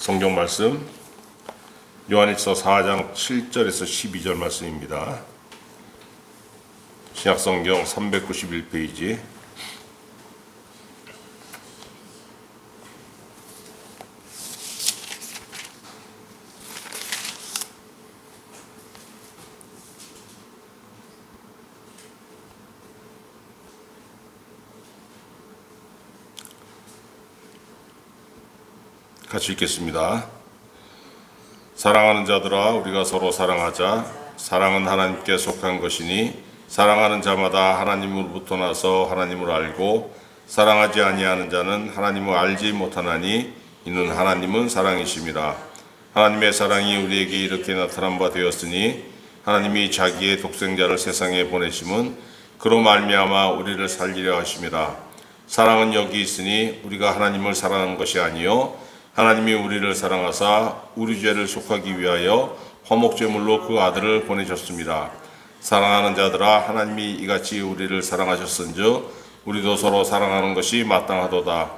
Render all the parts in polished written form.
성경 말씀 요한일서 4장 7절에서 12절 말씀입니다. 신약성경 391페이지. 같이 읽겠습니다. 사랑하는 자들아, 우리가 서로 사랑하자. 사랑은 하나님께 속한 것이니 사랑하는 자마다 하나님으로부터 나서 하나님을 알고 사랑하지 아니하는 자는 하나님을 알지 못하나니 이는 하나님은 사랑이심이라. 하나님의 사랑이 우리에게 이렇게 나타난 바 되었으니 하나님이 자기의 독생자를 세상에 보내심은 그로 말미암아 우리를 살리려 하심이라. 사랑은 여기 있으니 우리가 하나님을 사랑한 것이 아니요 하나님이 우리를 사랑하사 우리 죄를 속하기 위하여 화목제물로 그 아들을 보내셨습니다. 사랑하는 자들아, 하나님이 이같이 우리를 사랑하셨은즉 우리도 서로 사랑하는 것이 마땅하도다.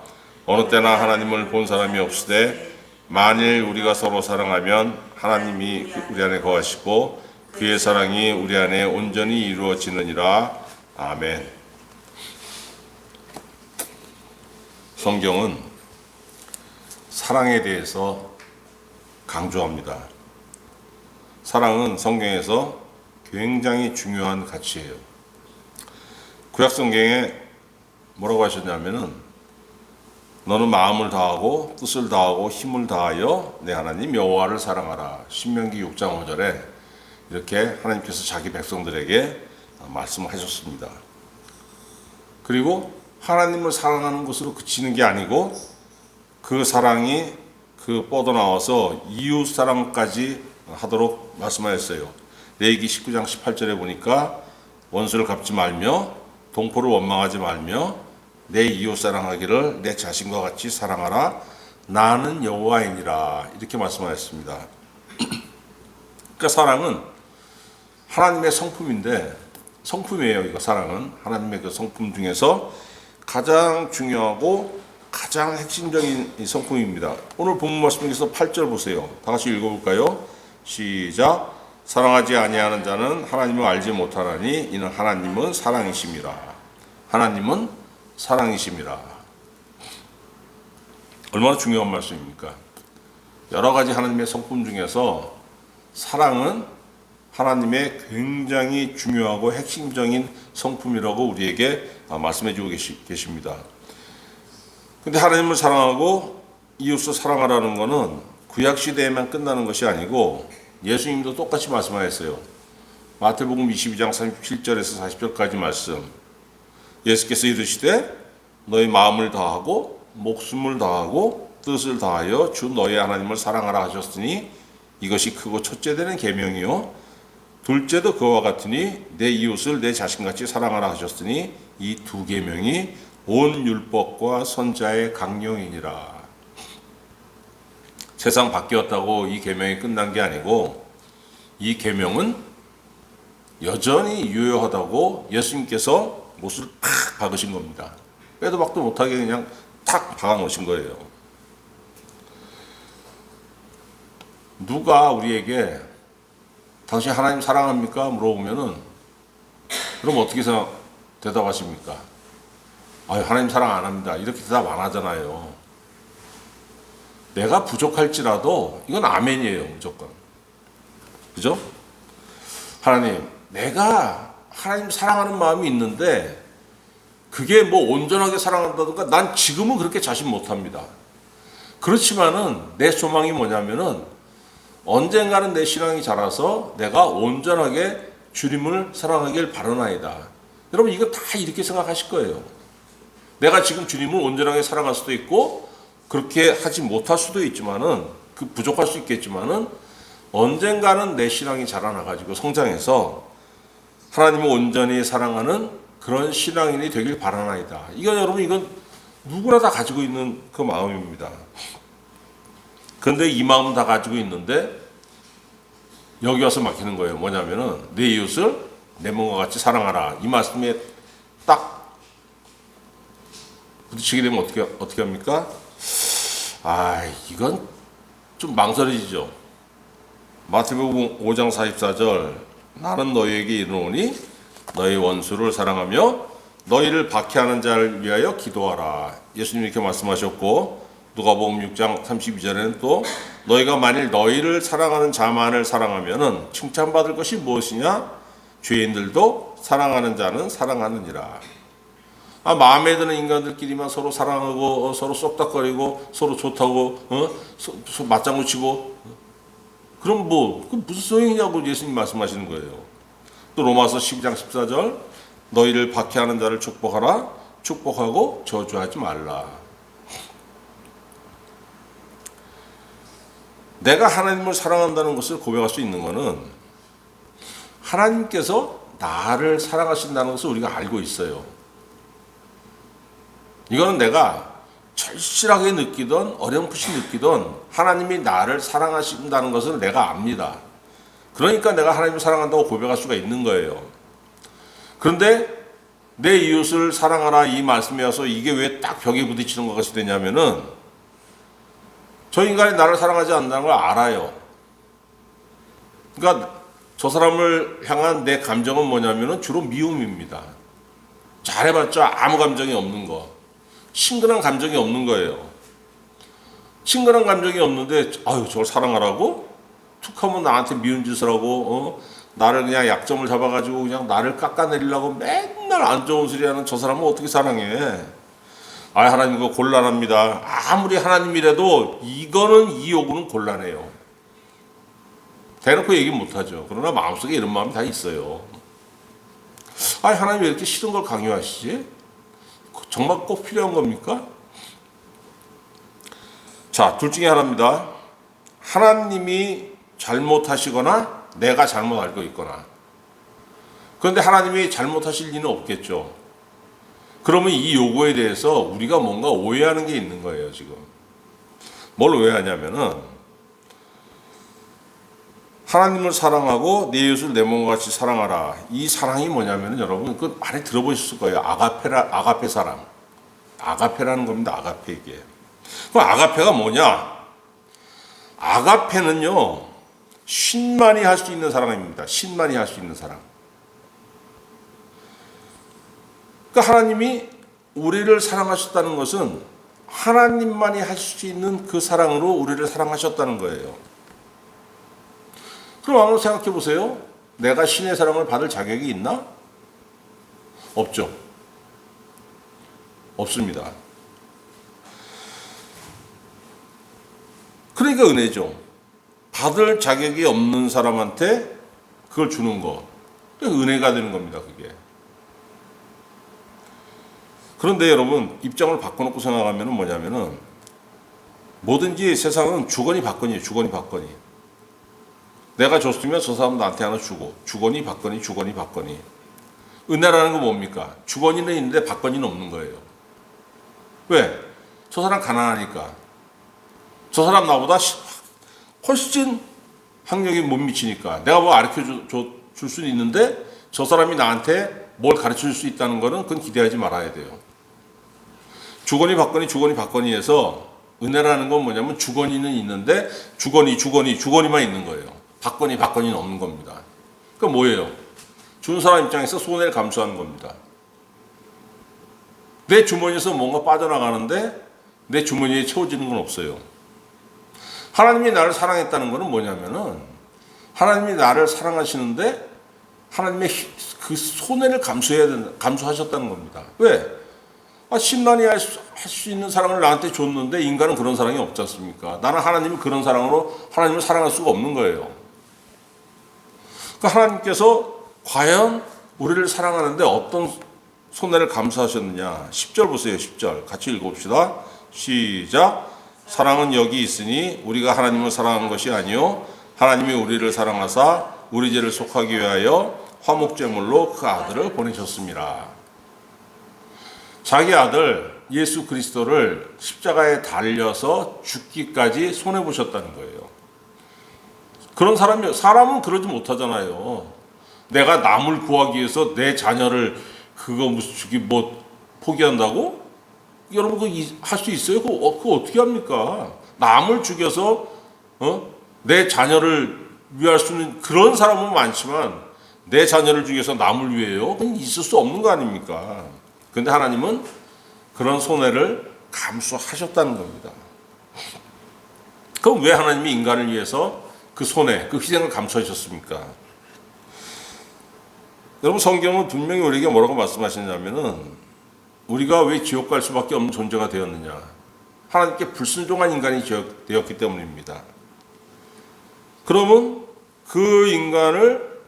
어느 때나 하나님을 본 사람이 없으되 만일 우리가 서로 사랑하면 하나님이 우리 안에 거하시고 그의 사랑이 우리 안에 온전히 이루어지느니라. 아멘. 성경은 사랑에 대해서 강조합니다. 사랑은 성경에서 굉장히 중요한 가치예요. 구약성경에 뭐라고 하셨냐면은 너는 마음을 다하고 뜻을 다하고 힘을 다하여 내 하나님 여호와를 사랑하라. 신명기 6장 5절에 이렇게 하나님께서 자기 백성들에게 말씀하셨습니다. 그리고 하나님을 사랑하는 것으로 그치는 게 아니고 그 사랑이 뻗어나와서 이웃 사랑까지 하도록 말씀하셨어요. 레위기 19장 18절에 보니까 원수를 갚지 말며 동포를 원망하지 말며 내 이웃 사랑하기를 내 자신과 같이 사랑하라. 나는 여호와이니라. 이렇게 말씀하셨습니다. 그러니까 사랑은 하나님의 성품인데, 성품이에요. 이거 사랑은 하나님의 그 성품 중에서 가장 중요하고 가장 핵심적인 성품입니다. 오늘 본문 말씀에서 8절 보세요. 다 같이 읽어볼까요? 시작. 사랑하지 아니하는 자는 하나님을 알지 못하나니 이는 하나님은 사랑이심이라. 하나님은 사랑이심이라. 얼마나 중요한 말씀입니까? 여러 가지 하나님의 성품 중에서 사랑은 하나님의 굉장히 중요하고 핵심적인 성품이라고 우리에게 말씀해 주고 계십니다. 근데 하나님을 사랑하고 이웃을 사랑하라는 것은 구약시대에만 끝나는 것이 아니고 예수님도 똑같이 말씀하셨어요. 마태복음 22장 37절에서 40절까지 말씀. 예수께서 이르시되 너희 마음을 다하고 목숨을 다하고 뜻을 다하여 주 너희 하나님을 사랑하라 하셨으니 이것이 크고 첫째 되는 계명이요 둘째도 그와 같으니 내 이웃을 내 자신같이 사랑하라 하셨으니 이 두 계명이 온 율법과 선자의 강령이니라. 세상 바뀌었다고 이 계명이 끝난 게 아니고 이 계명은 여전히 유효하다고 예수님께서 못을 팍 박으신 겁니다. 빼도 박도 못하게 그냥 탁 박아 놓으신 거예요. 누가 우리에게 당신 하나님 사랑합니까? 물어보면은 그럼 어떻게 대답하십니까? 하나님 사랑 안 합니다. 이렇게 대답 안 하잖아요. 내가 부족할지라도 이건 아멘이에요. 무조건. 그죠? 하나님, 내가 하나님 사랑하는 마음이 있는데 그게 뭐 온전하게 사랑한다든가 난 지금은 그렇게 자신 못합니다. 그렇지만은 내 소망이 뭐냐면은 언젠가는 내 신앙이 자라서 내가 온전하게 주님을 사랑하길 바라나이다. 여러분 이거 다 이렇게 생각하실 거예요. 내가 지금 주님을 온전하게 사랑할 수도 있고 그렇게 하지 못할 수도 있지만은 부족할 수 있겠지만은 언젠가는 내 신앙이 자라나가지고 성장해서 하나님을 온전히 사랑하는 그런 신앙인이 되길 바라나이다. 이건 누구나 다 가지고 있는 그 마음입니다. 그런데 이 마음은 다 가지고 있는데 여기 와서 막히는 거예요. 뭐냐면은 내 이웃을 내 몸과 같이 사랑하라. 이 말씀에 딱 부딪히게 되면 어떻게 합니까? 이건 좀 망설여지죠. 마태복음 5장 44절 나는 너희에게 이르노니 너희 원수를 사랑하며 너희를 박해하는 자를 위하여 기도하라. 예수님이 이렇게 말씀하셨고 누가복음 6장 32절에는 또 너희가 만일 너희를 사랑하는 자만을 사랑하면은 칭찬받을 것이 무엇이냐? 죄인들도 사랑하는 자는 사랑하느니라. 마음에 드는 인간들끼리만 서로 사랑하고 서로 쏙닥거리고 서로 좋다고 맞장구 치고 그럼 그 무슨 소용이냐고 예수님 말씀하시는 거예요. 또 로마서 12장 14절 너희를 박해하는 자를 축복하라. 축복하고 저주하지 말라. 내가 하나님을 사랑한다는 것을 고백할 수 있는 것은 하나님께서 나를 사랑하신다는 것을 우리가 알고 있어요. 이거는 내가 절실하게 느끼던 어렴풋이 느끼던 하나님이 나를 사랑하신다는 것을 내가 압니다. 그러니까 내가 하나님을 사랑한다고 고백할 수가 있는 거예요. 그런데 내 이웃을 사랑하라 이 말씀에 와서 이게 왜 딱 벽에 부딪히는 것이 되냐면은 저 인간이 나를 사랑하지 않는다는 걸 알아요. 그러니까 저 사람을 향한 내 감정은 뭐냐면은 주로 미움입니다. 잘해봤자 아무 감정이 없는 거. 친근한 감정이 없는 거예요. 친근한 감정이 없는데 저걸 사랑하라고? 툭 하면 나한테 미운 짓을 하고 나를 그냥 약점을 잡아가지고 그냥 나를 깎아내리려고 맨날 안 좋은 소리 하는 저 사람은 어떻게 사랑해? 하나님 이거 곤란합니다. 아무리 하나님이라도 이거는 이 요구는 곤란해요. 대놓고 얘기 못하죠. 그러나 마음속에 이런 마음이 다 있어요. 하나님 왜 이렇게 싫은 걸 강요하시지? 정말 꼭 필요한 겁니까? 자, 둘 중에 하나입니다. 하나님이 잘못하시거나 내가 잘못 알고 있거나. 그런데 하나님이 잘못하실 리는 없겠죠. 그러면 이 요구에 대해서 우리가 뭔가 오해하는 게 있는 거예요, 지금. 뭘 오해하냐면은 하나님을 사랑하고 내 이웃을 내 몸과 같이 사랑하라. 이 사랑이 뭐냐면은 여러분 그 많이 들어보셨을 거예요. 아가페 사랑. 아가페라는 겁니다. 아가페 이게. 그 아가페가 뭐냐? 아가페는요. 신만이 할 수 있는 사랑입니다. 신만이 할 수 있는 사랑. 그러니까 하나님이 우리를 사랑하셨다는 것은 하나님만이 할 수 있는 그 사랑으로 우리를 사랑하셨다는 거예요. 그럼 한번 생각해 보세요. 내가 신의 사랑을 받을 자격이 있나? 없죠. 없습니다. 그러니까 은혜죠. 받을 자격이 없는 사람한테 그걸 주는 거. 은혜가 되는 겁니다, 그게. 그런데 여러분, 입장을 바꿔놓고 생각하면 뭐냐면은 뭐든지 세상은 주거니 받거니예요, 주거니 받거니. 내가 줬으면 저 사람 나한테 하나 주고, 주거니 받거니, 주거니 받거니. 은혜라는 건 뭡니까? 주거니는 있는데 받거니는 없는 거예요. 왜? 저 사람 가난하니까. 저 사람 나보다 훨씬 학력이 못 미치니까. 내가 뭐 가르쳐 줄 수는 있는데 저 사람이 나한테 뭘 가르쳐 줄 수 있다는 거는 그건 기대하지 말아야 돼요. 주거니 받거니, 주거니 받거니에서 은혜라는 건 뭐냐면 주거니는 있는데 주거니만 있는 거예요. 받거니는 없는 겁니다. 그러니까 뭐예요? 주는 사람 입장에서 손해를 감수하는 겁니다. 내 주머니에서 뭔가 빠져나가는데 내 주머니에 채워지는 건 없어요. 하나님이 나를 사랑했다는 것은 뭐냐면은 하나님이 나를 사랑하시는데 하나님의 그 손해를 감수하셨다는 겁니다. 왜? 신만이 할 수 있는 사랑을 나한테 줬는데 인간은 그런 사랑이 없지 않습니까? 나는 하나님이 그런 사랑으로 하나님을 사랑할 수가 없는 거예요. 그러니까 하나님께서 과연 우리를 사랑하는데 어떤 손해를 감수하셨느냐. 10절 보세요. 10절 같이 읽어봅시다. 시작. 사랑은 여기 있으니 우리가 하나님을 사랑한 것이 아니요 하나님이 우리를 사랑하사 우리 죄를 속하기 위하여 화목제물로 그 아들을 보내셨습니다. 자기 아들 예수 그리스도를 십자가에 달려서 죽기까지 손해보셨다는 거예요. 그런 사람은 그러지 못하잖아요. 내가 남을 구하기 위해서 내 자녀를 포기한다고? 여러분 그거 할 수 있어요? 그거 어떻게 합니까? 남을 죽여서 내 자녀를 위할 수 있는 그런 사람은 많지만 내 자녀를 중에서 남을 위해요? 그건 있을 수 없는 거 아닙니까? 근데 하나님은 그런 손해를 감수하셨다는 겁니다. 그럼 왜 하나님이 인간을 위해서 그 손해, 그 희생을 감수하셨습니까? 여러분, 성경은 분명히 우리에게 뭐라고 말씀하시냐면은 우리가 왜 지옥 갈 수밖에 없는 존재가 되었느냐? 하나님께 불순종한 인간이 되었기 때문입니다. 그러면 그 인간을,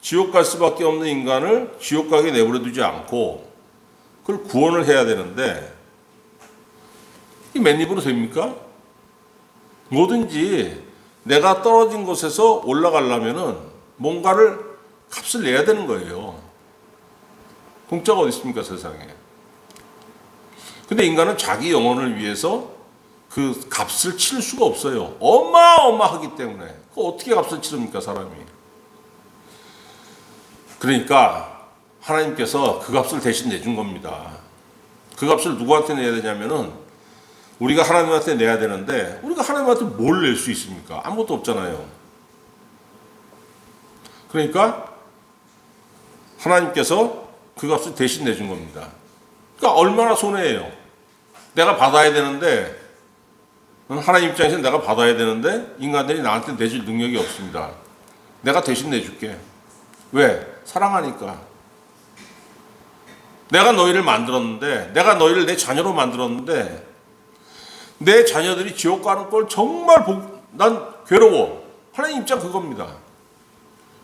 지옥 갈 수밖에 없는 인간을 지옥 가게 내버려 두지 않고 그걸 구원을 해야 되는데 이게 맨입으로 됩니까? 뭐든지 내가 떨어진 곳에서 올라가려면은 뭔가를 값을 내야 되는 거예요. 공짜가 어디 있습니까, 세상에. 근데 인간은 자기 영혼을 위해서 그 값을 치를 수가 없어요. 어마어마하기 때문에. 그 어떻게 값을 치릅니까, 사람이. 그러니까 하나님께서 그 값을 대신 내준 겁니다. 그 값을 누구한테 내야 되냐면은 우리가 하나님한테 내야 되는데 우리가 하나님한테 뭘 낼 수 있습니까? 아무것도 없잖아요. 그러니까 하나님께서 그 값을 대신 내준 겁니다. 그러니까 얼마나 손해예요. 내가 받아야 되는데, 하나님 입장에서 내가 받아야 되는데 인간들이 나한테 내줄 능력이 없습니다. 내가 대신 내줄게. 왜? 사랑하니까. 내가 너희를 만들었는데, 내가 너희를 내 자녀로 만들었는데 내 자녀들이 지옥 가는 걸 정말 난 괴로워. 하나님 입장 그겁니다.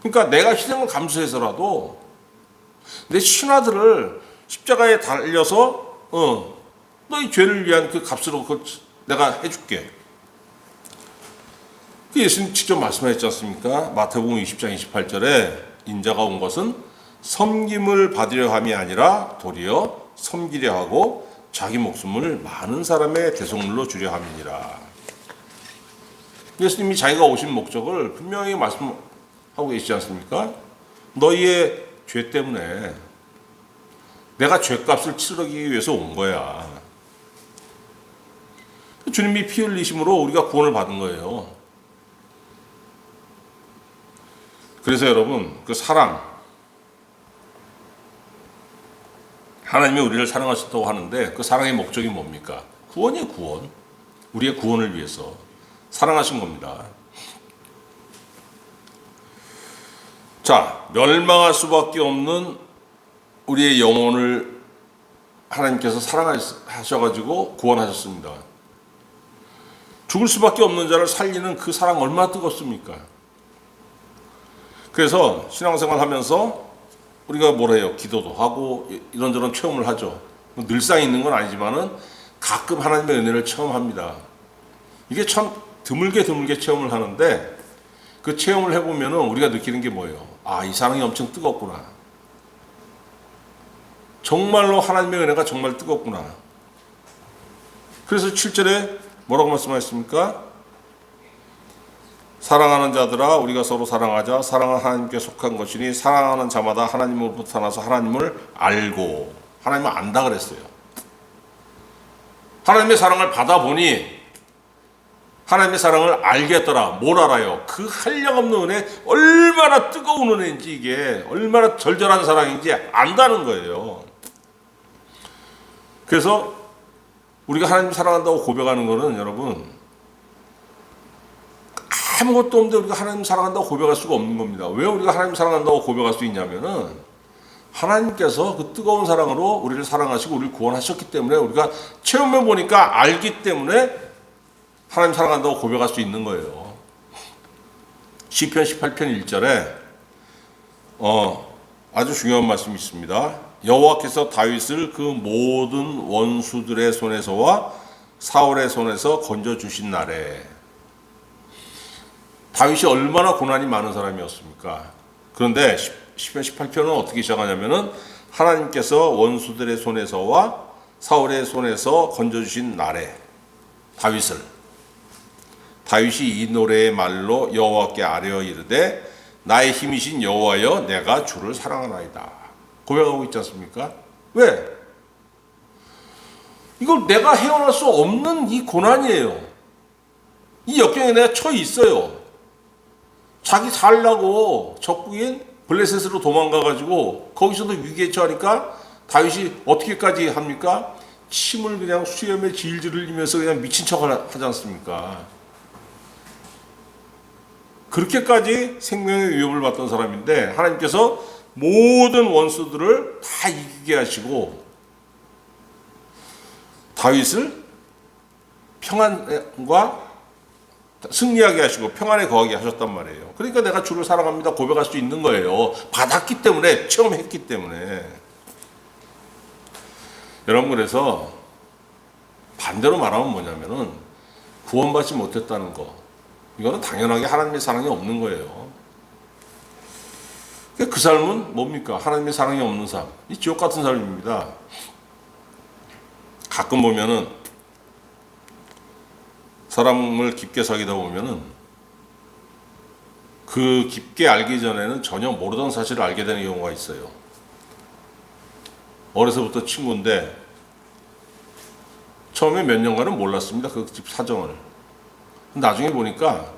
그러니까 내가 희생을 감수해서라도 내 신하들을 십자가에 달려서 너희 죄를 위한 그 값으로 내가 해줄게. 그 예수님 직접 말씀하셨지 않습니까? 마태복음 20장 28절에 인자가 온 것은 섬김을 받으려 함이 아니라 도리어 섬기려 하고 자기 목숨을 많은 사람의 대속물로 주려 함이니라. 예수님이 자기가 오신 목적을 분명히 말씀하고 계시지 않습니까? 너희의 죄 때문에 내가 죄값을 치르기 위해서 온 거야. 주님이 피 흘리심으로 우리가 구원을 받은 거예요. 그래서 여러분, 그 사랑, 하나님이 우리를 사랑하셨다고 하는데 그 사랑의 목적이 뭡니까? 구원이에요, 구원. 우리의 구원을 위해서 사랑하신 겁니다. 자, 멸망할 수밖에 없는 우리의 영혼을 하나님께서 사랑하셔가지고 구원하셨습니다. 죽을 수밖에 없는 자를 살리는 그 사랑 얼마나 뜨겁습니까? 그래서 신앙생활 하면서 우리가 뭘 해요? 기도도 하고 이런저런 체험을 하죠. 늘상 있는 건 아니지만은 가끔 하나님의 은혜를 체험합니다. 이게 참 드물게 체험을 하는데 그 체험을 해보면은 우리가 느끼는 게 뭐예요? 아, 이 사랑이 엄청 뜨겁구나. 정말로 하나님의 은혜가 정말 뜨겁구나. 그래서 7절에 뭐라고 말씀하셨습니까? 사랑하는 자들아 우리가 서로 사랑하자. 사랑은 하나님께 속한 것이니 사랑하는 자마다 하나님으로부터 나서 하나님을 알고. 하나님을 안다 그랬어요. 하나님의 사랑을 받아보니 하나님의 사랑을 알겠더라. 뭘 알아요? 그 한량없는 은혜, 얼마나 뜨거운 은혜인지, 이게 얼마나 절절한 사랑인지 안다는 거예요. 그래서 우리가 하나님 사랑한다고 고백하는 거는 여러분 아무것도 없는데 우리가 하나님 사랑한다고 고백할 수가 없는 겁니다. 왜 우리가 하나님 사랑한다고 고백할 수 있냐면은 하나님께서 그 뜨거운 사랑으로 우리를 사랑하시고 우리를 구원하셨기 때문에 우리가 체험해 보니까 알기 때문에 하나님 사랑한다고 고백할 수 있는 거예요. 시편 18편 1절에 아주 중요한 말씀이 있습니다. 여호와께서 다윗을 그 모든 원수들의 손에서와 사울의 손에서 건져주신 날에. 다윗이 얼마나 고난이 많은 사람이었습니까? 그런데 시편 18편은 어떻게 시작하냐면은 하나님께서 원수들의 손에서와 사울의 손에서 건져주신 날에 다윗이 이 노래의 말로 여호와께 아뢰어 이르되 나의 힘이신 여호와여 내가 주를 사랑하나이다. 고백하고 있지 않습니까? 왜? 이걸 내가 헤어날 수 없는 이 고난이에요. 이 역경에 내가 처해 있어요. 자기 살려고 적국인 블레셋으로 도망가가지고 거기서도 위기에 처하니까 다윗이 어떻게까지 합니까? 침을 그냥 수염에 질질 흘리면서 그냥 미친 척을 하지 않습니까? 그렇게까지 생명의 위협을 받던 사람인데 하나님께서 모든 원수들을 다 이기게 하시고 다윗을 평안과 승리하게 하시고 평안에 거하게 하셨단 말이에요. 그러니까 내가 주를 사랑합니다 고백할 수 있는 거예요. 받았기 때문에, 체험했기 때문에. 여러분, 그래서 반대로 말하면 뭐냐면은 구원받지 못했다는 거, 이거는 당연하게 하나님의 사랑이 없는 거예요. 그 삶은 뭡니까? 하나님의 사랑이 없는 삶, 이 지옥 같은 삶입니다. 가끔 보면은 사람을 깊게 사귀다 보면은 그 깊게 알기 전에는 전혀 모르던 사실을 알게 되는 경우가 있어요. 어려서부터 친구인데 처음에 몇 년간은 몰랐습니다. 그 집 사정을. 나중에 보니까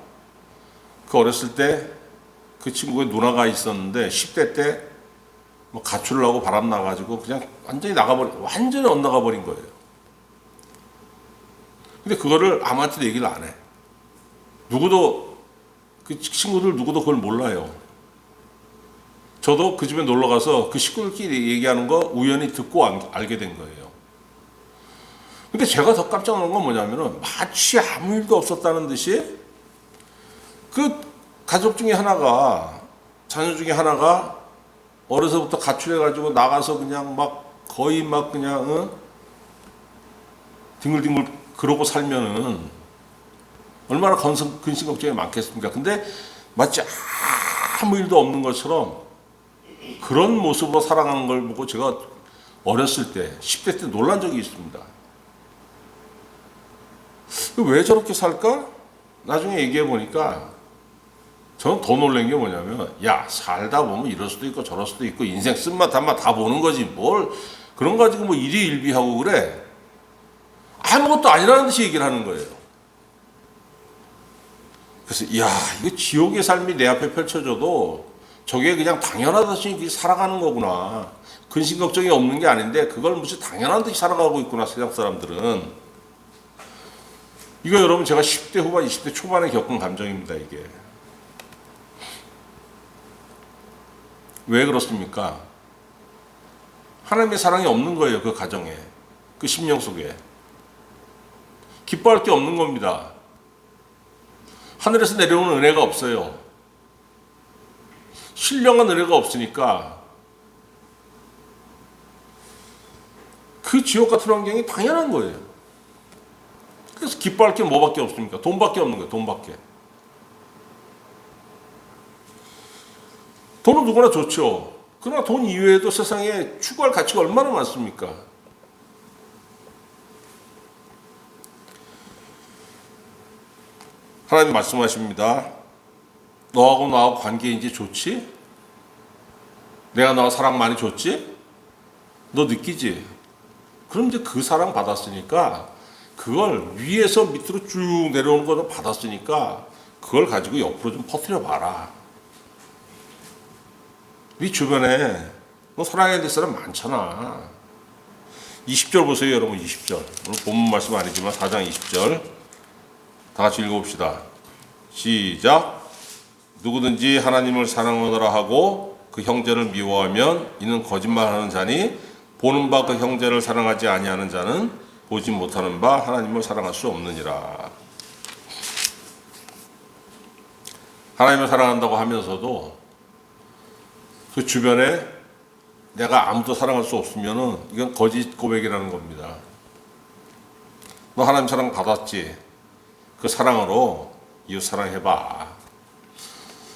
그 어렸을 때 그 친구의 누나가 있었는데 10대 때 뭐 가출을 하고 바람 나가지고 그냥 완전히 엇나가 버린 거예요. 근데 그거를 아무한테도 얘기를 안 해. 누구도, 그 친구들 누구도 그걸 몰라요. 저도 그 집에 놀러 가서 그 식구들끼리 얘기하는 거 우연히 듣고 알게 된 거예요. 근데 제가 더 깜짝 놀란 건 뭐냐면은 마치 아무 일도 없었다는 듯이 그 가족 중에 하나가, 자녀 중에 하나가 어려서부터 가출해가지고 나가서 그냥 막 거의 막 그냥 뒹굴뒹굴 그러고 살면은 얼마나 근심 걱정이 많겠습니까? 근데 마치 아무 일도 없는 것처럼 그런 모습으로 살아가는 걸 보고 제가 어렸을 때 10대 때 놀란 적이 있습니다. 왜 저렇게 살까? 나중에 얘기해 보니까 저는 더 놀란 게 뭐냐면, 야, 살다 보면 이럴 수도 있고 저럴 수도 있고 인생 쓴맛 단맛 다 보는 거지 뭘 그런 거 가지고 뭐 일희일비하고 그래. 아무것도 아니라는 듯이 얘기를 하는 거예요. 그래서 이야, 이거 지옥의 삶이 내 앞에 펼쳐져도 저게 그냥 당연하듯이 살아가는 거구나. 근심 걱정이 없는 게 아닌데 그걸 무슨 당연한 듯이 살아가고 있구나, 세상 사람들은. 이거 여러분 제가 10대 후반 20대 초반에 겪은 감정입니다. 이게 왜 그렇습니까? 하나님의 사랑이 없는 거예요. 그 가정에, 그 심령 속에 기뻐할 게 없는 겁니다. 하늘에서 내려오는 은혜가 없어요. 신령한 은혜가 없으니까 그 지옥 같은 환경이 당연한 거예요. 그래서 기뻐할 게 뭐밖에 없습니까? 돈밖에 없는 거예요. 돈밖에. 돈은 누구나 좋죠. 그러나 돈 이외에도 세상에 추구할 가치가 얼마나 많습니까? 하나님 말씀하십니다. 너하고 나하고 관계 이제 좋지? 내가 너하고 사랑 많이 줬지? 너 느끼지? 그럼 이제 그 사랑 받았으니까 그걸 위에서 밑으로 쭉 내려오는 거를 받았으니까 그걸 가지고 옆으로 좀 퍼뜨려 봐라. 네 주변에 너 사랑해야 될 사람 많잖아. 20절 보세요, 여러분. 20절. 오늘 본문 말씀 아니지만 4장 20절 다 같이 읽어봅시다. 시작. 누구든지 하나님을 사랑하노라 하고 그 형제를 미워하면 이는 거짓말하는 자니 보는 바 그 형제를 사랑하지 아니하는 자는 보지 못하는 바 하나님을 사랑할 수 없느니라. 하나님을 사랑한다고 하면서도 그 주변에 내가 아무도 사랑할 수 없으면은 이건 거짓 고백이라는 겁니다. 너 하나님 사랑 받았지? 그 사랑으로 이웃 사랑해봐.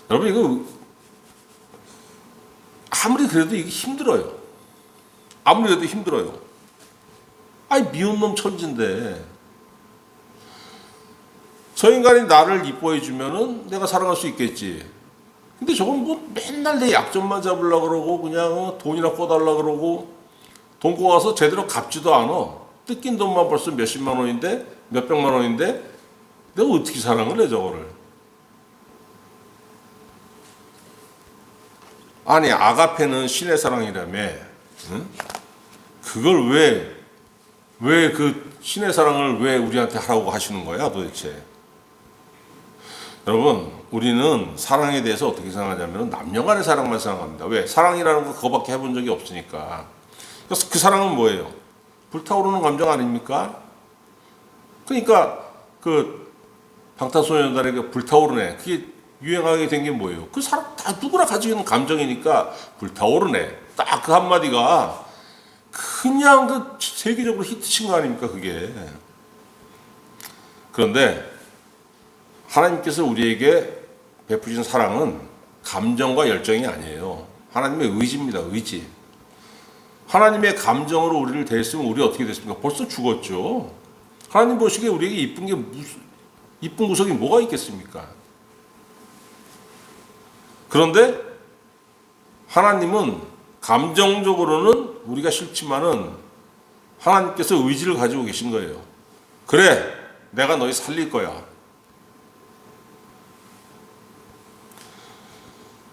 여러분, 이거 아무리 그래도 이게 힘들어요. 아무리 그래도 힘들어요. 아이, 미운 놈 천진데 저 인간이 나를 이뻐해 주면은 내가 사랑할 수 있겠지. 근데 저건 뭐 맨날 내 약점만 잡으려고 그러고 그냥 돈이나 꿔달라 그러고 돈 꿔와서 제대로 갚지도 않아. 뜯긴 돈만 벌써 몇십만 원인데, 몇백만 원인데 내가 어떻게 사랑을 해 저거를? 아니 아가페는 신의 사랑이라며. 응? 그걸 왜 그 신의 사랑을 왜 우리한테 하라고 하시는 거야 도대체? 여러분 우리는 사랑에 대해서 어떻게 생각하냐면 남녀 간의 사랑만 생각합니다. 왜? 사랑이라는 거 그거밖에 해본 적이 없으니까. 그래서 그 사랑은 뭐예요? 불타오르는 감정 아닙니까? 그러니까 그 방탄소년단의 그 불타오르네 그게 유행하게 된 게 뭐예요? 그 사람 다 누구나 가지고 있는 감정이니까 불타오르네 딱 그 한마디가 그냥 그 세계적으로 히트친 거 아닙니까 그게. 그런데 하나님께서 우리에게 베푸신 사랑은 감정과 열정이 아니에요. 하나님의 의지입니다. 의지. 하나님의 감정으로 우리를 대했으면 우리 어떻게 됐습니까? 벌써 죽었죠. 하나님 보시기에 우리에게 이쁜 게 무슨 이쁜 구석이 뭐가 있겠습니까? 그런데 하나님은 감정적으로는 우리가 싫지만은 하나님께서 의지를 가지고 계신 거예요. 그래, 내가 너희 살릴 거야.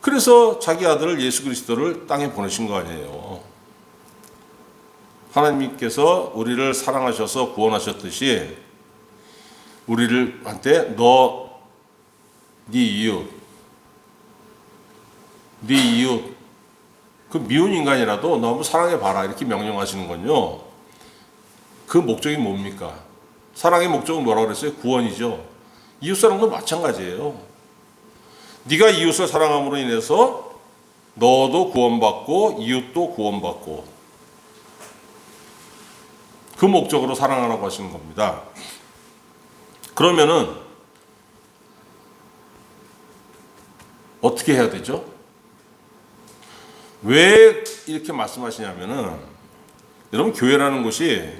그래서 자기 아들 예수 그리스도를 땅에 보내신 거 아니에요. 하나님께서 우리를 사랑하셔서 구원하셨듯이 우리를 한테 네 이웃 그 미운 인간이라도 너무 사랑해 봐라 이렇게 명령하시는 건요. 그 목적이 뭡니까? 사랑의 목적은 뭐라고 그랬어요? 구원이죠. 이웃 사랑도 마찬가지예요. 네가 이웃을 사랑함으로 인해서 너도 구원받고 이웃도 구원받고 그 목적으로 사랑하라고 하시는 겁니다. 그러면은 어떻게 해야 되죠? 왜 이렇게 말씀하시냐면은 여러분 교회라는 곳이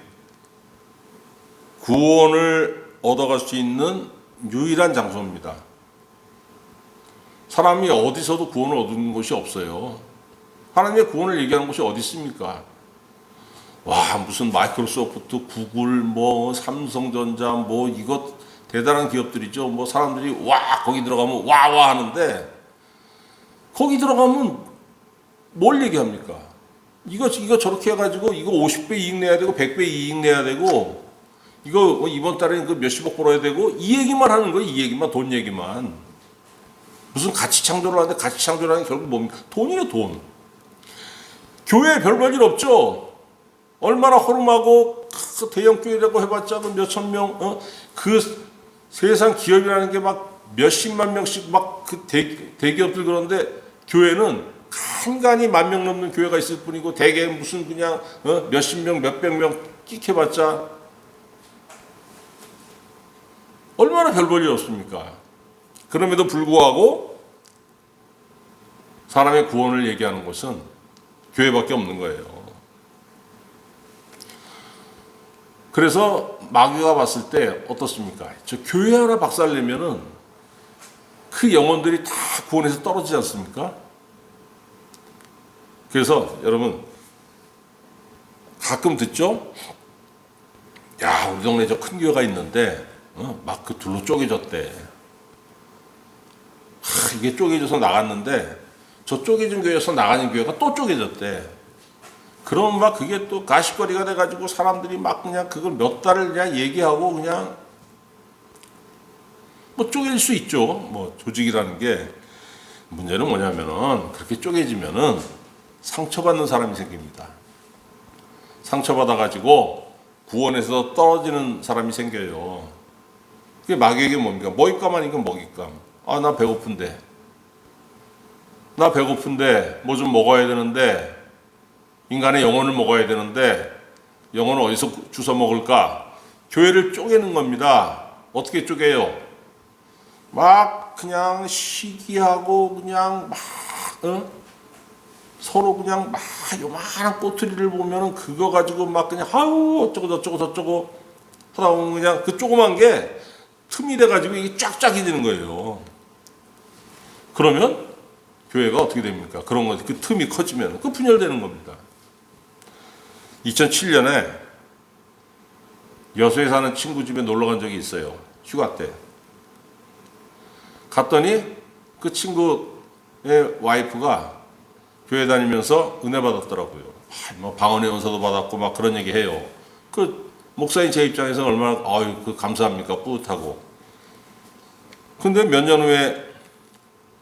구원을 얻어갈 수 있는 유일한 장소입니다. 사람이 어디서도 구원을 얻는 곳이 없어요. 하나님의 구원을 얘기하는 곳이 어디 있습니까? 와 무슨 마이크로소프트, 구글, 뭐 삼성전자, 뭐 이것 대단한 기업들이죠. 뭐 사람들이 와 거기 들어가면 와와 하는데 거기 들어가면 뭘 얘기합니까? 이거 저렇게 해가지고 이거 50배 이익 내야 되고 100배 이익 내야 되고 이거 이번 달에 그 몇십억 벌어야 되고 이 얘기만 하는 거예요. 이 얘기만 돈 얘기만. 무슨 가치 창조를 하는데 가치 창조라는 게 결국 뭡니까? 돈이에요 돈. 교회에 별 볼 일 없죠. 얼마나 허름하고 대형 교회라고 해봤자 그 몇천 명, 그 세상 기업이라는 게 막 몇십만 명씩 막 그 대기업들 그런데 교회는 간간히 10,000명 넘는 교회가 있을 뿐이고 대개 무슨 그냥 몇십 명, 몇백 명 끼켜봤자 얼마나 별 볼 일 없습니까? 그럼에도 불구하고 사람의 구원을 얘기하는 곳은 교회밖에 없는 거예요. 그래서 마귀가 봤을 때 어떻습니까? 저 교회 하나 박살내면은 그 영혼들이 다 구원에서 떨어지지 않습니까? 그래서 여러분 가끔 듣죠? 야 우리 동네 저 큰 교회가 있는데 막 그 둘로 쪼개졌대. 이게 쪼개져서 나갔는데 저 쪼개진 교회에서 나가는 교회가 또 쪼개졌대. 그럼 막 그게 또 가십거리가 돼가지고 사람들이 막 그냥 그걸 몇 달을 그냥 얘기하고 그냥 뭐 쪼갤 수 있죠. 뭐 조직이라는 게 문제는 뭐냐면은 그렇게 쪼개지면은 상처받는 사람이 생깁니다. 상처받아가지고 구원에서 떨어지는 사람이 생겨요. 그게 마귀에게 뭡니까? 먹잇감 아니면 먹잇감. 아, 나 배고픈데 뭐 좀 먹어야 되는데 인간의 영혼을 먹어야 되는데 영혼을 어디서 주워 먹을까? 교회를 쪼개는 겁니다. 어떻게 쪼개요? 막 그냥 시기하고 그냥 막 서로 그냥 막 요만한 꼬투리를 보면은 그거 가지고 막 그냥 아우 어쩌고 저쩌고 하다 보면 그냥 그 조그만 게 틈이 돼가지고 이게 쫙쫙이 되는 거예요. 그러면 교회가 어떻게 됩니까? 그런 거 그 틈이 커지면 그 분열되는 겁니다. 2007년에 여수에 사는 친구 집에 놀러 간 적이 있어요. 휴가 때. 갔더니 그 친구의 와이프가 교회 다니면서 은혜 받았더라고요. 뭐 방언의 은사도 받았고 막 그런 얘기 해요. 그 목사인 제 입장에서는 얼마나 그 감사합니까? 뿌듯하고. 근데 몇 년 후에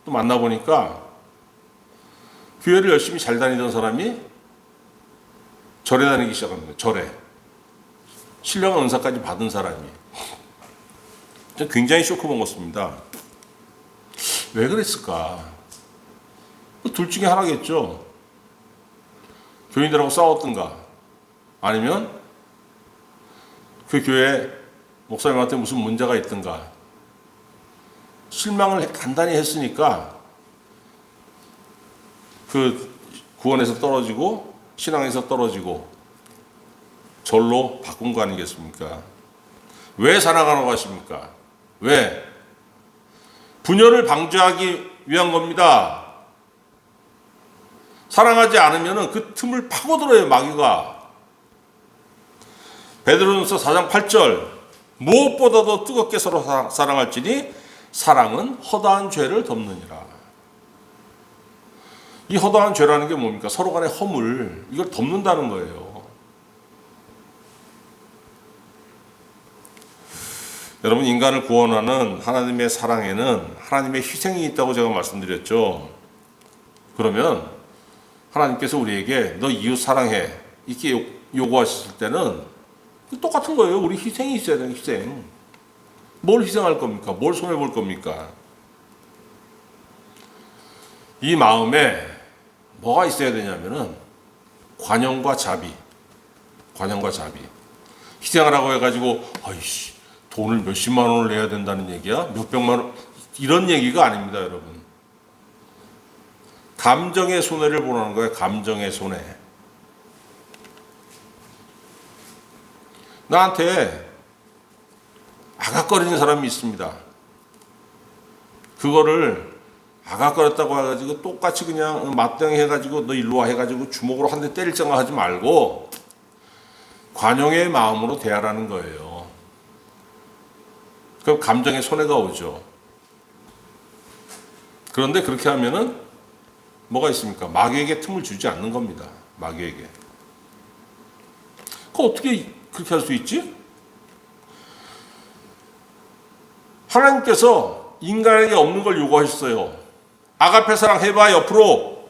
또 만나보니까 교회를 열심히 잘 다니던 사람이 절에 다니기 시작합니다. 절에. 신령한 은사까지 받은 사람이. 굉장히 쇼크 먹었습니다. 왜 그랬을까? 둘 중에 하나겠죠. 교인들하고 싸웠든가 아니면 그 교회 목사님한테 무슨 문제가 있든가 실망을 단단히 했으니까 그 구원에서 떨어지고 신앙에서 떨어지고 절로 바꾼 거 아니겠습니까? 왜 사랑하라고 하십니까? 왜? 분열을 방지하기 위한 겁니다. 사랑하지 않으면 그 틈을 파고들어요, 마귀가. 베드로전서 4장 8절 무엇보다도 뜨겁게 서로 사랑할지니 사랑은 허다한 죄를 덮느니라. 이 허다한 죄라는 게 뭡니까? 서로 간의 허물, 이걸 덮는다는 거예요. 여러분, 인간을 구원하는 하나님의 사랑에는 하나님의 희생이 있다고 제가 말씀드렸죠. 그러면 하나님께서 우리에게 너 이웃 사랑해 이렇게 요구하셨을 때는 똑같은 거예요. 우리 희생이 있어야 되는 희생. 뭘 희생할 겁니까? 뭘 손해볼 겁니까? 이 마음에 뭐가 있어야 되냐면은 관용과 자비. 관용과 자비. 희생하라고 해가지고 아이씨 돈을 몇십만 원을 내야 된다는 얘기야? 몇백만 원 이런 얘기가 아닙니다, 여러분. 감정의 손해를 보라는 거예요. 감정의 손해. 나한테 아각거리는 사람이 있습니다. 그거를 아각거렸다고 해가지고 똑같이 그냥 맞대응 해가지고 너 일로 와 해가지고 주먹으로 한 대 때릴 생각하지 말고 관용의 마음으로 대하라는 거예요. 그럼 감정의 손해가 오죠. 그런데 그렇게 하면은 뭐가 있습니까? 마귀에게 틈을 주지 않는 겁니다. 마귀에게. 그 어떻게 그렇게 할 수 있지? 하나님께서 인간에게 없는 걸 요구하셨어요. 아가페 사랑 해봐, 옆으로.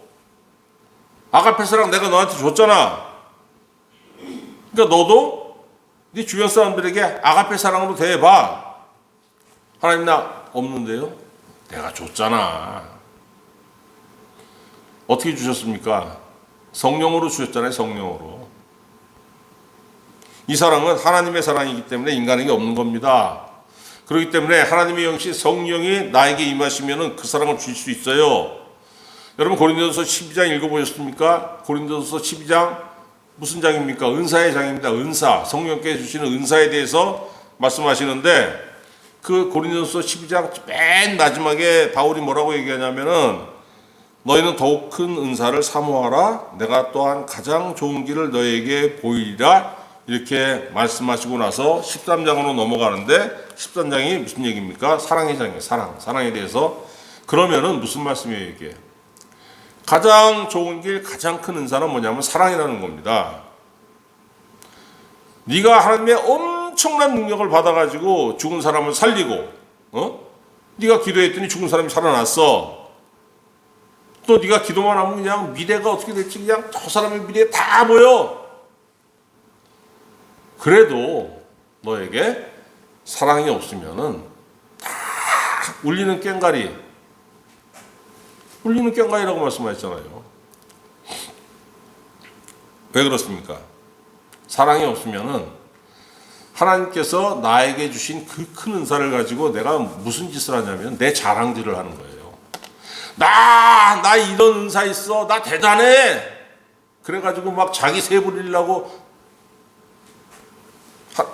아가페 사랑 내가 너한테 줬잖아. 그러니까 너도 네 주변 사람들에게 아가페 사랑으로 대해봐. 하나님 나 없는데요? 내가 줬잖아. 어떻게 주셨습니까? 성령으로 주셨잖아요. 성령으로. 이 사랑은 하나님의 사랑이기 때문에 인간에게 없는 겁니다. 그렇기 때문에 하나님의 영신 성령이 나에게 임하시면 그 사랑을 줄 수 있어요. 여러분 고린도전서 12장 읽어보셨습니까? 고린도전서 12장 무슨 장입니까? 은사의 장입니다. 은사. 성령께서 주시는 은사에 대해서 말씀하시는데 그 고린도전서 12장 맨 마지막에 바울이 뭐라고 얘기하냐면은 너희는 더욱 큰 은사를 사모하라. 내가 또한 가장 좋은 길을 너희에게 보이리라. 이렇게 말씀하시고 나서 13장으로 넘어가는데 13장이 무슨 얘기입니까? 사랑의 장이에요. 사랑에 대해서. 그러면은 무슨 말씀이에요 이게? 가장 좋은 길, 가장 큰 은사는 뭐냐면 사랑이라는 겁니다. 네가 하나님의 엄청난 능력을 받아가지고 죽은 사람을 살리고 네가 기도했더니 죽은 사람이 살아났어. 또 네가 기도만 하면 그냥 미래가 어떻게 될지 그냥 저 사람의 미래에 다 보여. 그래도 너에게 사랑이 없으면은 다 울리는 꽹가리라고 말씀하셨잖아요. 왜 그렇습니까? 사랑이 없으면은 하나님께서 나에게 주신 그 큰 은사를 가지고 내가 무슨 짓을 하냐면 내 자랑질을 하는 거예요. 나 이런 은사 있어. 나 대단해. 그래가지고 막 자기 세 부리려고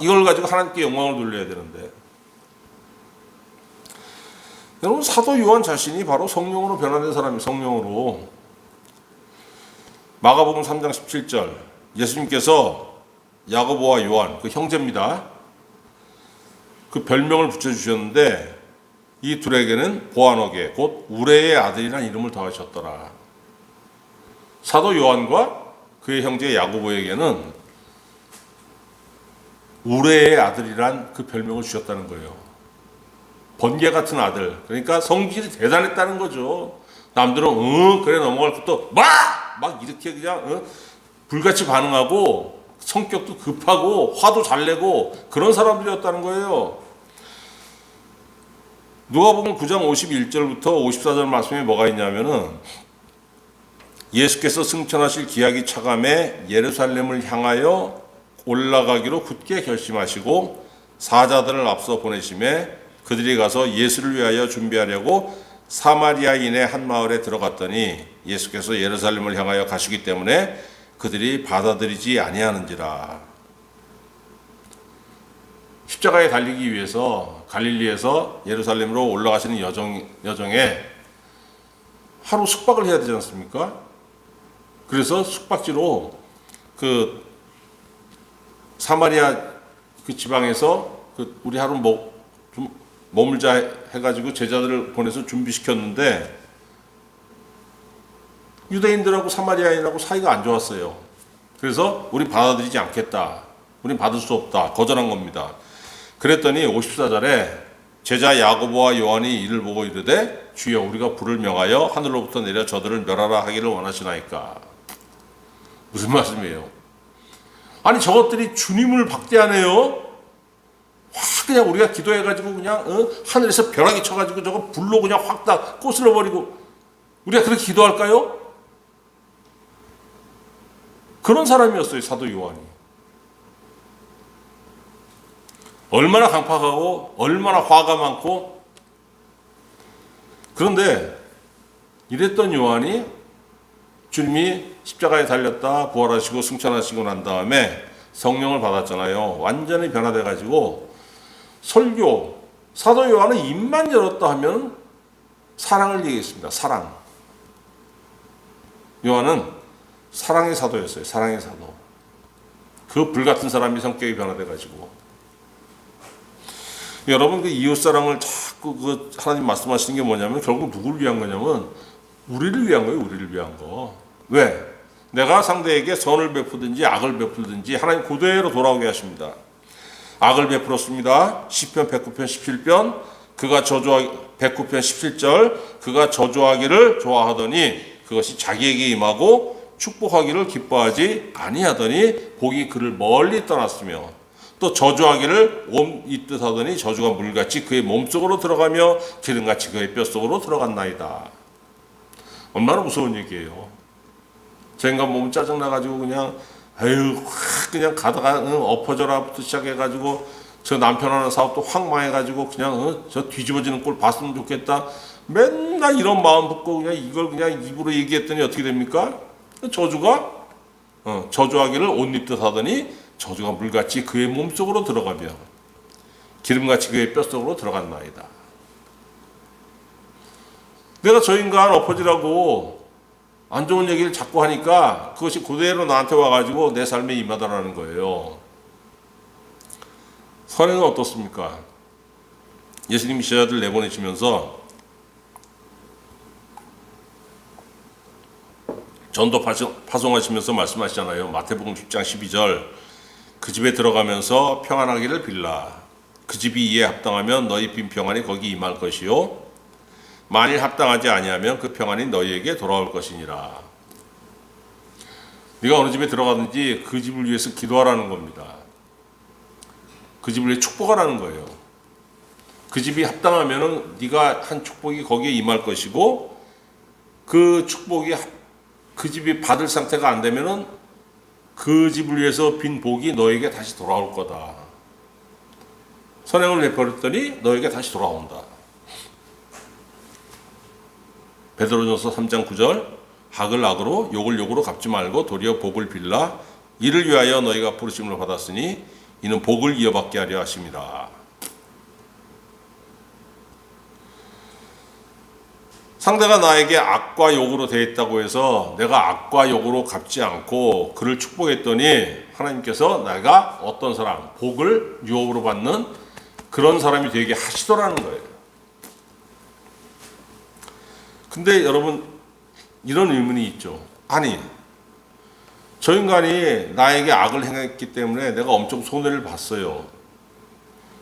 이걸 가지고 하나님께 영광을 돌려야 되는데 여러분 사도 요한 자신이 바로 성령으로 변화된 사람이 성령으로 마가복음 3장 17절 예수님께서 야고보와 요한 그 형제입니다. 그 별명을 붙여주셨는데 이 둘에게는 보아너게 곧 우레의 아들이라는 이름을 더하셨더라. 사도 요한과 그의 형제 야고보에게는 우레의 아들이란 그 별명을 주셨다는 거예요. 번개 같은 아들. 그러니까 성질이 대단했다는 거죠. 남들은 그래 넘어갈 것도 막 이렇게 그냥 불같이 반응하고 성격도 급하고 화도 잘 내고 그런 사람들이었다는 거예요. 누가복음 9장 51절부터 54절 말씀에 뭐가 있냐면은 예수께서 승천하실 기약이 차감해 예루살렘을 향하여 올라가기로 굳게 결심하시고 사자들을 앞서 보내심에 그들이 가서 예수를 위하여 준비하려고 사마리아인의 한 마을에 들어갔더니 예수께서 예루살렘을 향하여 가시기 때문에 그들이 받아들이지 아니하는지라. 십자가에 달리기 위해서 갈릴리에서 예루살렘으로 올라가시는 여정에 하루 숙박을 해야 되지 않습니까? 그래서 숙박지로 그 사마리아 그 지방에서 우리 하루 좀 머물자 해가지고 제자들을 보내서 준비시켰는데 유대인들하고 사마리아인하고 사이가 안 좋았어요. 그래서 우리 받아들이지 않겠다. 우린 받을 수 없다. 거절한 겁니다. 그랬더니 54절에 제자 야고보와 요한이 이를 보고 이르되 주여 우리가 불을 명하여 하늘로부터 내려 저들을 멸하라 하기를 원하시나이까. 무슨 말씀이에요? 아니 저것들이 주님을 박대하네요. 그냥 우리가 기도해가지고 그냥 하늘에서 벼락이 쳐가지고 저거 불로 그냥 확 다 꼬슬러 버리고 우리가 그렇게 기도할까요? 그런 사람이었어요, 사도 요한이. 얼마나 강팍하고 얼마나 화가 많고. 그런데 이랬던 요한이 주님이 십자가에 달렸다 부활하시고 승천하시고 난 다음에 성령을 받았잖아요. 완전히 변화돼 가지고 설교, 사도 요한은 입만 열었다 하면 사랑을 얘기했습니다. 사랑. 요한은 사랑의 사도였어요. 사랑의 사도. 그 불같은 사람이 성격이 변화돼 가지고. 여러분 그 이웃 사랑을 자꾸 그 하나님 말씀하시는 게 뭐냐면 결국 누구를 위한 거냐면 우리를 위한 거예요. 우리를 위한 거. 왜? 내가 상대에게 선을 베푸든지 악을 베풀든지 하나님 그대로 돌아오게 하십니다. 악을 베풀었습니다. 시편 109편 17편 그가 109편 17절 그가 저주하기를 좋아하더니 그것이 자기에게 임하고 축복하기를 기뻐하지 아니하더니 복이 그를 멀리 떠났으며 또 저주하기를 이 뜻하더니 저주가 물같이 그의 몸속으로 들어가며 기름같이 그의 뼛속으로 들어갔나이다. 얼마나 무서운 얘기예요. 저 인간 보면 짜증나가지고 그냥 그냥 가다가 엎어져라부터 시작해가지고 저 남편 하는 사업도 확 망해가지고 그냥 저 뒤집어지는 꼴 봤으면 좋겠다. 맨날 이런 마음 붙고 그냥 이걸 그냥 입으로 얘기했더니 어떻게 됩니까? 저주가 저주하기를 옷 입듯 하더니 저주가 물같이 그의 몸속으로 들어가며 기름같이 그의 뼛속으로 들어갔나이다. 내가 저 인간 엎어지라고 안 좋은 얘기를 자꾸 하니까 그것이 그대로 나한테 와가지고 내 삶에 임하더라는 거예요. 선행은 어떻습니까? 예수님이 제자들 내보내시면서 전도 파송하시면서 말씀하시잖아요. 마태복음 10장 12절 그 집에 들어가면서 평안하기를 빌라. 그 집이 이에 합당하면 너희 빈 평안이 거기 임할 것이요 만일 합당하지 아니하면 그 평안이 너희에게 돌아올 것이니라. 네가 어느 집에 들어가든지 그 집을 위해서 기도하라는 겁니다. 그 집을 위해 축복하라는 거예요. 그 집이 합당하면은 네가 한 축복이 거기에 임할 것이고 그 축복이 그 집이 받을 상태가 안 되면은 그 집을 위해서 빈 복이 너에게 다시 돌아올 거다. 선행을 베풀었더니 너에게 다시 돌아온다. 베드로전서 3장 9절 악을 악으로 욕을 욕으로 갚지 말고 도리어 복을 빌라 이를 위하여 너희가 부르심을 받았으니 이는 복을 이어받게 하려 하심이라. 상대가 나에게 악과 욕으로 되어 있다고 해서 내가 악과 욕으로 갚지 않고 그를 축복했더니 하나님께서 내가 어떤 사람, 복을 유업으로 받는 그런 사람이 되게 하시더라는 거예요. 근데 여러분 이런 의문이 있죠. 아니 저 인간이 나에게 악을 행했기 때문에 내가 엄청 손해를 봤어요.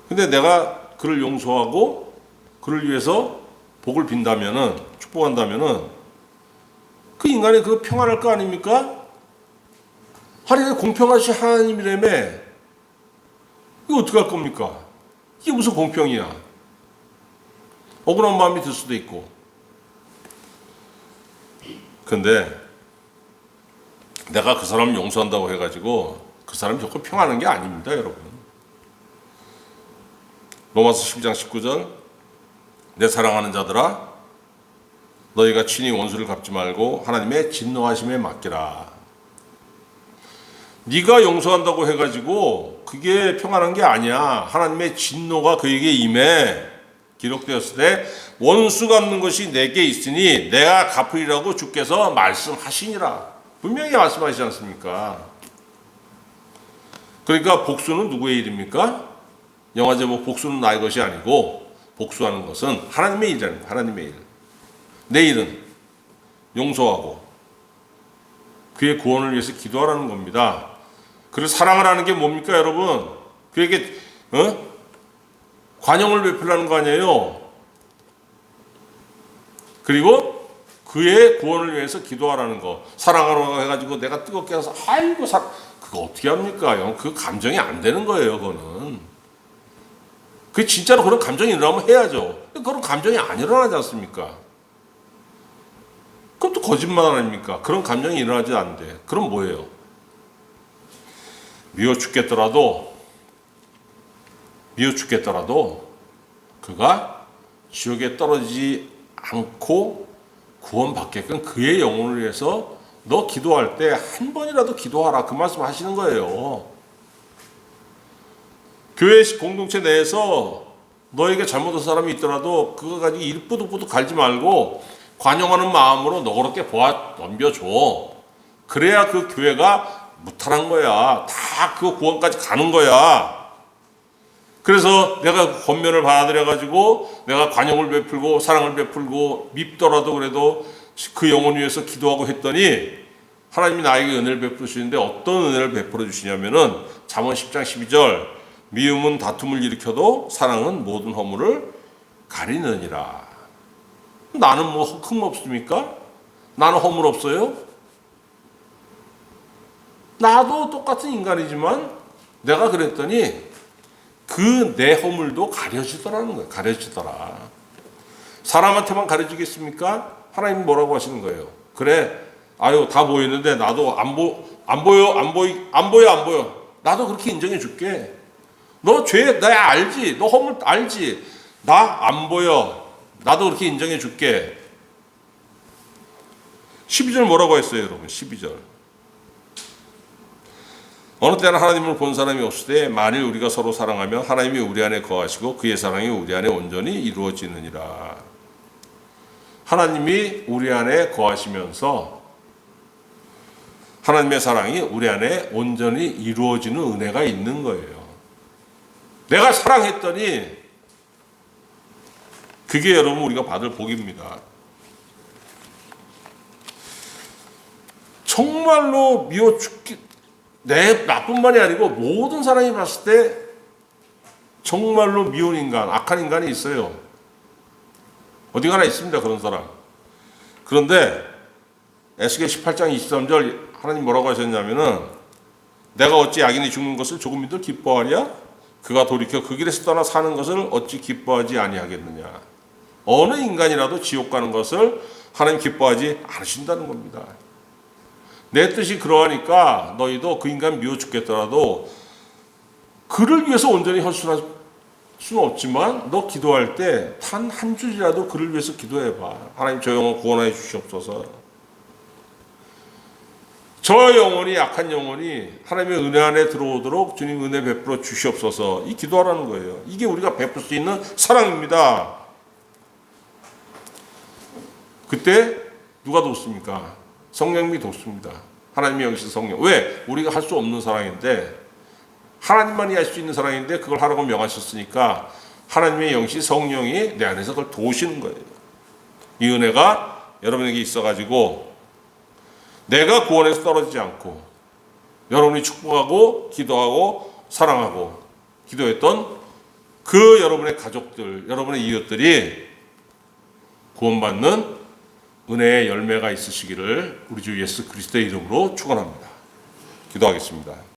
근데 내가 그를 용서하고 그를 위해서 복을 빈다면은, 축복한다면은 그 인간이 그 평안할 거 아닙니까? 하나님 공평하신 하나님이라며 이거 어떻게 할 겁니까? 이게 무슨 공평이야? 억울한 마음이 들 수도 있고. 근데 내가 그 사람을 용서한다고 해가지고 그 사람이 조금 평하는 게 아닙니다, 여러분. 로마서 12장 19절 내 사랑하는 자들아 너희가 친히 원수를 갚지 말고 하나님의 진노하심에 맡기라. 네가 용서한다고 해가지고 그게 평안한 게 아니야. 하나님의 진노가 그에게 임해 기록되었을 때 원수 갚는 것이 내게 있으니 내가 갚으리라고 주께서 말씀하시니라. 분명히 말씀하시지 않습니까? 그러니까 복수는 누구의 일입니까? 영화 제목 복수는 나의 것이 아니고 복수하는 것은 하나님의 일이라는 거예요. 하나님의 일. 내 일은 용서하고 그의 구원을 위해서 기도하라는 겁니다. 그를 사랑하라는 게 뭡니까, 여러분? 그에게 관용을 베풀라는 거 아니에요? 그리고 그의 구원을 위해서 기도하라는 거. 사랑하라고 해가지고 내가 뜨겁게 해서 아이고 그거 어떻게 합니까? 그 감정이 안 되는 거예요, 그거는. 그 진짜로 그런 감정이 일어나면 해야죠. 그런 감정이 안 일어나지 않습니까? 그럼 또 거짓말 아닙니까? 그런 감정이 일어나지 않는데. 그럼 뭐예요? 미워 죽겠더라도 그가 지옥에 떨어지지 않고 구원받게끔 그의 영혼을 위해서 너 기도할 때 한 번이라도 기도하라. 그 말씀 하시는 거예요. 교회 공동체 내에서 너에게 잘못한 사람이 있더라도 그거 가지고 일뿌듯뿌듯 갈지 말고 관용하는 마음으로 너그럽게 넘겨줘. 그래야 그 교회가 무탈한 거야. 다 그 구원까지 가는 거야. 그래서 내가 권면을 받아들여가지고 내가 관용을 베풀고 사랑을 베풀고 밉더라도 그래도 그 영혼 위해서 기도하고 했더니 하나님이 나에게 은혜를 베푸시는데 어떤 은혜를 베풀어 주시냐면은 잠언 10장 12절 미움은 다툼을 일으켜도 사랑은 모든 허물을 가리느니라. 나는 뭐 흠 없습니까? 나는 허물 없어요? 나도 똑같은 인간이지만 내가 그랬더니 그 내 허물도 가려지더라는 거예요. 가려지더라. 사람한테만 가려지겠습니까? 하나님 뭐라고 하시는 거예요? 그래, 아유 다 보이는데 나도 안 보여. 나도 그렇게 인정해 줄게. 너 죄, 나 알지? 너 허물 알지? 나 안 보여. 나도 그렇게 인정해 줄게. 12절 뭐라고 했어요, 여러분? 12절. 어느 때는 하나님을 본 사람이 없을 때 만일 우리가 서로 사랑하면 하나님이 우리 안에 거하시고 그의 사랑이 우리 안에 온전히 이루어지느니라. 하나님이 우리 안에 거하시면서 하나님의 사랑이 우리 안에 온전히 이루어지는 은혜가 있는 거예요. 내가 사랑했더니 그게 여러분 우리가 받을 복입니다. 정말로 미워 죽기 나뿐만이 아니고 모든 사람이 봤을 때 정말로 미운 인간, 악한 인간이 있어요. 어디가나 있습니다, 그런 사람. 그런데 에스겔 18장 23절 하나님 뭐라고 하셨냐면은 내가 어찌 악인이 죽는 것을 조금이들 기뻐하랴? 그가 돌이켜 그 길에서 떠나 사는 것을 어찌 기뻐하지 아니하겠느냐. 어느 인간이라도 지옥 가는 것을 하나님 기뻐하지 않으신다는 겁니다. 내 뜻이 그러하니까 너희도 그 인간 미워 죽겠더라도 그를 위해서 온전히 헌신할 수는 없지만 너 기도할 때 단 한 줄이라도 그를 위해서 기도해봐. 하나님 저 영혼 구원하여 주시옵소서. 저 영혼이 약한 영혼이 하나님의 은혜 안에 들어오도록 주님 은혜 베풀어 주시옵소서. 이 기도하라는 거예요. 이게 우리가 베풀 수 있는 사랑입니다. 그때 누가 돕습니까? 성령님이 돕습니다. 하나님의 영이신 성령. 왜? 우리가 할 수 없는 사랑인데 하나님만이 할 수 있는 사랑인데 그걸 하라고 명하셨으니까 하나님의 영이신 성령이 내 안에서 그걸 도우시는 거예요. 이 은혜가 여러분에게 있어가지고 내가 구원에서 떨어지지 않고 여러분이 축복하고 기도하고 사랑하고 기도했던 그 여러분의 가족들, 여러분의 이웃들이 구원받는 은혜의 열매가 있으시기를 우리 주 예수 그리스도의 이름으로 축원합니다. 기도하겠습니다.